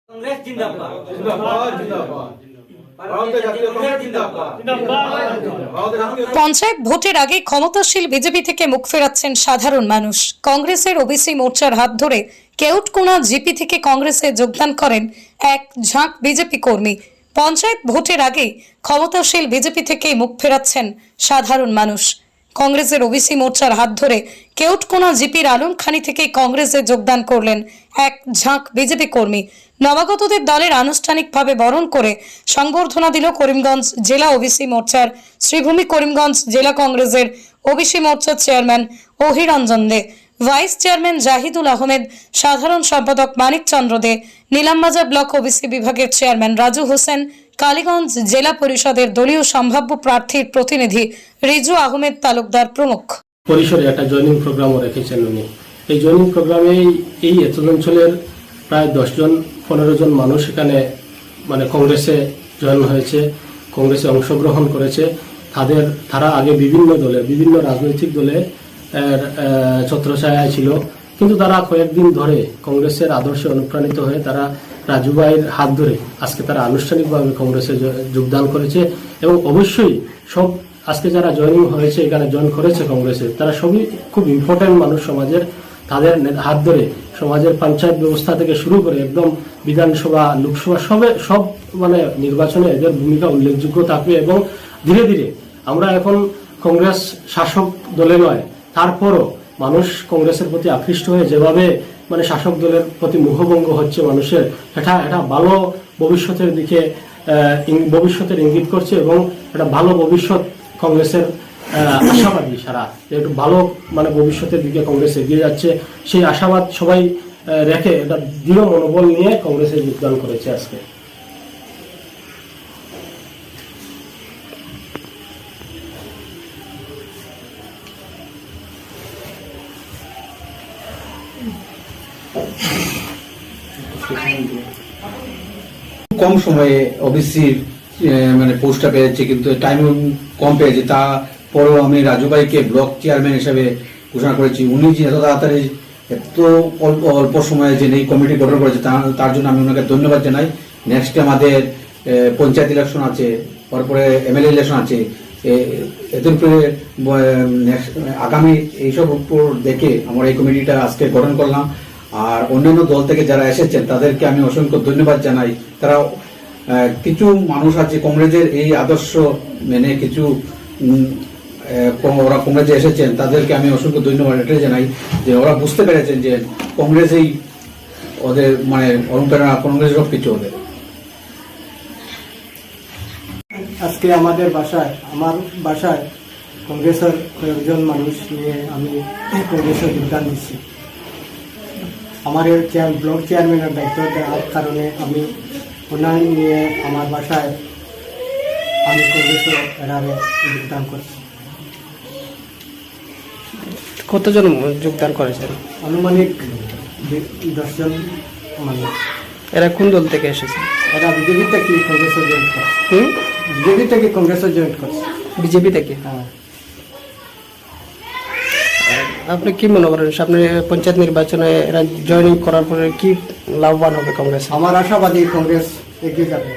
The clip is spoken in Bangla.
कांग्रेस जिंदाबाद जिंदाबाद जिंदाबाद পঞ্চায়েত ভোটের আগে ক্ষমতাশীল বিজেপি থেকে মুখ ফেরাচ্ছেন সাধারণ মানুষ। কংগ্রেসের ওবিসি মোর্চার হাত ধরে কেউটকোনা জিপি থেকে কংগ্রেসে যোগদান করেন এক ঝাঁক বিজেপি কর্মী। পঞ্চায়েত ভোটের আগে ক্ষমতাশীল বিজেপি থেকে মুখ ফেরাচ্ছেন সাধারণ মানুষ। কংগ্রেসের ওবিসি মোর্চার হাত ধরে কেউটকোনা জিপির আলমখানি থেকে কংগ্রেসে যোগদান করলেন এক ঝাঁক বিজেপি কর্মী। নবাগতদের দলের আনুষ্ঠানিকভাবে বরণ করে সংবর্ধনা দিল করিমগঞ্জ জেলা ওবিসি মোর্চার শ্রীভূমি করিমগঞ্জ জেলা কংগ্রেসের ওবিসি মোর্চার চেয়ারম্যান অহিরঞ্জন দে, ভাইস চেয়ারম্যান জাহিদুল আহমেদ, সাধারণ সম্পাদক মানিক চন্দ্র দে, নীলামবাজার ব্লক ওবিসি বিভাগের চেয়ারম্যান রাজু হোসেন, কালীগঞ্জ জেলা পরিষদের দলীয় সম্ভাব্য প্রার্থীর প্রতিনিধি রিজু আহমেদ তালুকদার প্রমুখ। পরিসরে একটা জয়নিং প্রোগ্রামও রেখেছেন উনি। এই জয়নিং প্রোগ্রামে এই এত অঞ্চলের প্রায় 10-15 জন মানুষ এখানে কংগ্রেসে জয়েন হয়েছে, কংগ্রেসে অংশগ্রহণ করেছে। তারা আগে বিভিন্ন রাজনৈতিক দলে ছত্রছায়ায় ছিল, কিন্তু তারা কয়েকদিন ধরে কংগ্রেসের আদর্শে অনুপ্রাণিত হয়ে তারা রাজু ভাইয়ের হাত ধরে আজকে তারা আনুষ্ঠানিকভাবে কংগ্রেসে যোগদান করেছে। এবং অবশ্যই সব আজকে যারা জয়েনিং হয়েছে, এখানে জয়েন করেছে কংগ্রেসে, তারা সবই খুব ইম্পর্টেন্ট মানুষ সমাজের। তাদের হাত ধরে সমাজের পঞ্চায়েত ব্যবস্থা থেকে শুরু করে একদম বিধানসভা, লোকসভা সব নির্বাচনে এদের ভূমিকা উল্লেখযোগ্য থাকবে। এবং ধীরে ধীরে আমরা এখন কংগ্রেস শাসক দলে নয়, তারপরও মানুষ কংগ্রেসের প্রতি আকৃষ্ট হয়ে যেভাবে শাসক দলের প্রতি মোহভঙ্গ হচ্ছে মানুষের, এটা ভালো ভবিষ্যতের দিকে ভবিষ্যতের ইঙ্গিত করছে। এবং একটা ভালো ভবিষ্যৎ কংগ্রেসের আশাবাদী সারা একটু ভালো ভবিষ্যতের দিকে কংগ্রেস এগিয়ে যাচ্ছে, সেই আশাবাদ সবাই রেখে এটা দৃঢ় মনোবল নিয়ে কংগ্রেসে যোগদান করেছে আজকে। কম সময়ে ওবিসির পোস্টটা পেয়েছে, কিন্তু টাইম কম পেয়েছে। তারপরেও আমি রাজু ভাইকে ব্লক চেয়ারম্যান হিসেবে ঘোষণা করেছি। উনি যে এত তাড়াতাড়ি এত অল্প সময়ে যে এই কমিটি গঠন করেছে তার জন্য আমি ওনাকে ধন্যবাদ জানাই। নেক্সট আমাদের পঞ্চায়েত ইলেকশন আছে, তারপরে এমএলএ ইলেকশন আছে। এদের উপরে আগামী এইসব উপর দেখে আমরা এই কমিটিটা আজকে গঠন করলাম। আর অন্যান্য দল থেকে যারা এসেছেন তাদেরকে আমি অসংখ্য ধন্যবাদ জানাই। তারা কিছু মানুষ আছে কংগ্রেসের এই আদর্শ মেনে কিছু ওরা কংগ্রেসে এসেছেন, তাদেরকে আমি অসংখ্য ধন্যবাদ এটাই জানাই যে ওরা বুঝতে পেরেছেন যে কংগ্রেসেই ওদের অনুপ্রেরণা, কংগ্রেস সব কিছু ওদের। আজকে আমার বাসায় কংগ্রেসের কয়েকজন মানুষ নিয়ে আমি কংগ্রেসে যোগদান দিচ্ছি। আমার ব্লক চেয়ারম্যানের দায়িত্ব দেওয়ার কারণে আমি ওনার নিয়ে আমার বাসায় আমি কংগ্রেসে এরারে যোগদান করছি। কতজন যোগদান করেছেন? আনুমানিক 10 জন মানুষ। এরা কোন দল থেকে এসেছে? এরা বিজেপি থেকে কংগ্রেসে জয়েন করছে। বিজেপি থেকে কংগ্রেসে জয়েন করছে। বিজেপি থেকে? হ্যাঁ। আপনি কি মনে করেন সামনে পঞ্চায়েত নির্বাচনে এরা জয়েনিং করার পরে কি লাভবান হবে কংগ্রেস? আমার আশাবাদী কংগ্রেস এগিয়ে যাবে।